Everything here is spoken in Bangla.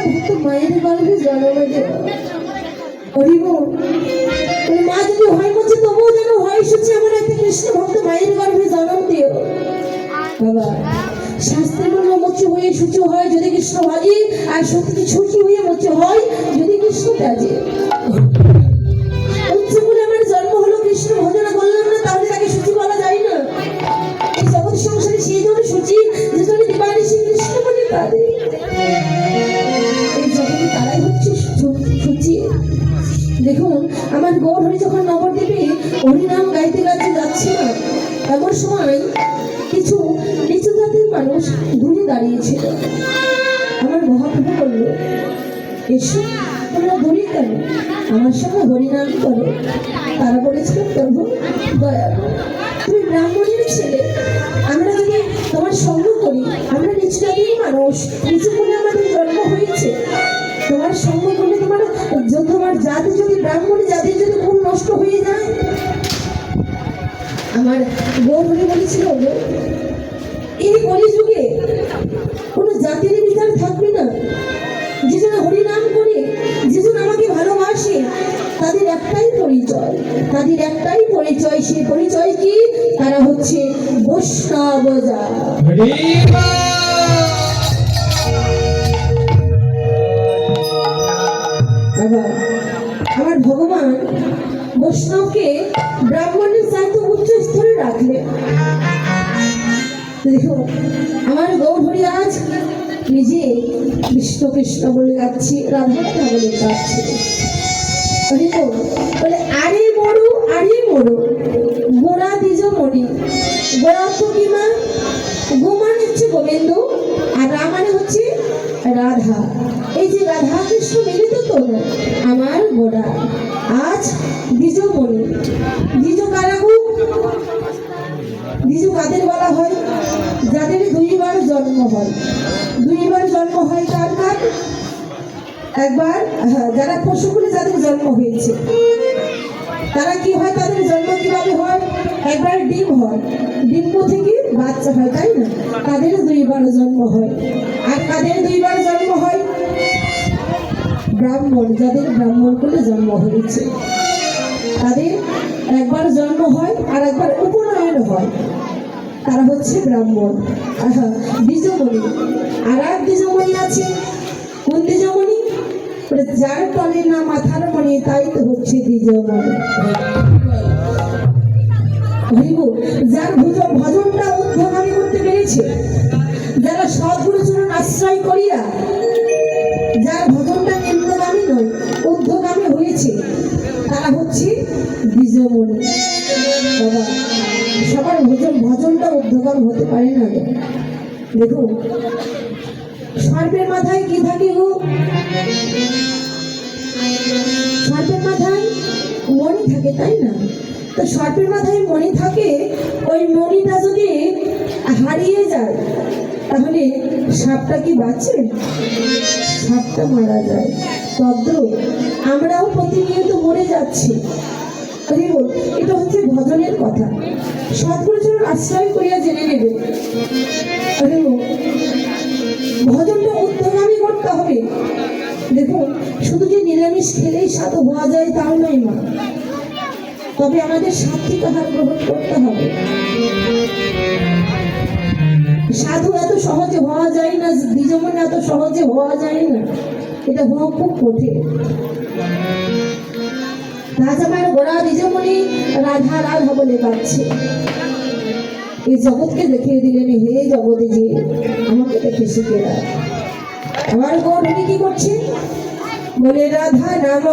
ভক্ত মায়ের গর্ভে জন্ম দেওয়া। মা যদি হয় বলছে তবুও যেন হয় শুনছে এমন একটা কৃষ্ণ ভক্ত মায়ের গর্ভে জন্ম দিও বাবা। শাস্ত্রে বলল মুচি হয়ে সূচি হয় যদি কৃষ্ণ ভাজে, আর সত্যি ছুচি হয়ে মুচি হয় যদি কৃষ্ণ ত্যাজে। উচ্চে বলে আমার জন্ম হলো কৃষ্ণ ভজনা করলাম না, তাহলে তাকে সূচি বলা যায় না। এই জগৎ সংসারে সেই জন্য সূচি যে জন্য দিবানি শ্রী কৃষ্ণ বলে কাঁদে। এই জগতে তারাই হচ্ছে সূচি। দেখুন আমার গৌর হরি যখন নবদ্বীপে হরিনাম গাইতে গাইতে যাচ্ছে না, এমন সময় কিছু নিচু জাতির মানুষ ঘুরে দাঁড়িয়েছিল। আমার মহাপ্রভু বলল, এসো তোমরা ঘুরে কেন, আমার সঙ্গে হরিনাম করো। তারা বলেছিল, প্রভু দয়া করো, তুমি ব্রাহ্মণের ছেলে, আমরা যদি তোমার সঙ্গ করি, আমরা নিচু জাতির মানুষ, নিচু বলে আমাদের জন্ম হয়েছে, তোমার সঙ্গ করলে তোমার জাতি যদি ব্রাহ্মণ জাতির যদি খুব নষ্ট হয়ে যায়। আমার গৌরী বলেছিল, এই কলিযুগে কোনো জাতির বিচার থাকবে না। যেজন হরিনাম করে, যেজন আমাকে ভালোবাসে, তাদের একটাই পরিচয়, তাদের একটাই পরিচয়। সেই পরিচয় কি? তারা হচ্ছে বৈষ্ণব জাতি। আমার ভগবান বৈষ্ণবকে ব্রাহ্মণের চাইতে উচ্চ স্তরে রাখলেন। দেখুন আমার গৌর হরি আজ নিজে কৃষ্ণ কৃষ্ণ বলে যাচ্ছি, রাধা রাধা বলে যাচ্ছি। বলে আরে মরু গোড়া দ্বিজ মণি। গোড়া অর্থ কি মা? গো মানে হচ্ছে গোবিন্দ, আর রা মানে হচ্ছে রাধা। এই যে রাধা কৃষ্ণ মিলিত তো আমার গোড়া। আজ দ্বিজ মণি। দ্বিজ কারা গো? দ্বিজ কাদের বলা হয়? যাদের দুইবার জন্ম হয়। দুইবার জন্ম হয় কার কার? একবার যারা পশুকুলে যাদের জন্ম হয়েছে, তারা কি হয়, তাদের জন্ম কিভাবে হয়? একবার ডিম হয়, ডিম্ব থেকে বাচ্চা হয়, তাই না? তাদের দুইবার জন্ম হয়। আর কাদের দুইবার জন্ম হয়? ব্রাহ্মণ, যাদের ব্রাহ্মণ কুলে জন্ম হয়েছে, তাদের একবার জন্ম হয় আর একবার উপনয়ন হয়, তারা হচ্ছে ব্রাহ্মণ। দ্বিজমণি। আর এক দ্বিজমণি আছে। কোন দ্বিজমণি? যার তলে না মাথার মণি, তাই তো হচ্ছে দ্বিজমণি। যার ভজনটা ঊর্ধ্বগামী করতে পেরেছে, যারা সদ্গুরুচরণ আশ্রয় করিয়া যার ভজনটা নিম্নগামী নয় ঊর্ধ্বগামী হয়েছে, তারা হচ্ছে দ্বিজমণি। বাবা সবার ভজনটা ঊর্ধ্বগামী হতে পারে না। দেখুন সর্পের মাথায় কি থাকে গো? সর্পের মাথায় মণি থাকে, তাই না? তো সর্পের মাথায় মণি থাকে, ওই মণিটা যদি হারিয়ে যায় তাহলে সাপটা কি বাঁচে? সাপটা মারা যায়। তদ্রূপ আমরাও প্রতিনিয়ত মরে যাচ্ছি। এটা হচ্ছে ভজনের কথা। সদ্গুরুচরণ আশ্রয় করিয়া জেনে নেবে। ভজনটা ঊর্ধ্বগামী করতে হবে। দেখুন শুধু যে নিরামিষ খেলেই সাধু হওয়া যায় তাও নয় মা, তবে আমাদের সাত্বিক আহার গ্রহণ করতে হবে। সাধু এত সহজে হওয়া যায় না, দ্বিজমণি এত সহজে হওয়া যায় না, এটা হওয়া খুব কঠিন। রাজামার গোড়া দ্বিজমণি রাধা রাধা বলে কাঁদছে। এই জগৎকে দেখিয়ে দিলেন, হে জগতে যে আমাকে দেখে শিখে রাখ। আমার গৌর কি করছে? বলে রাধা নাম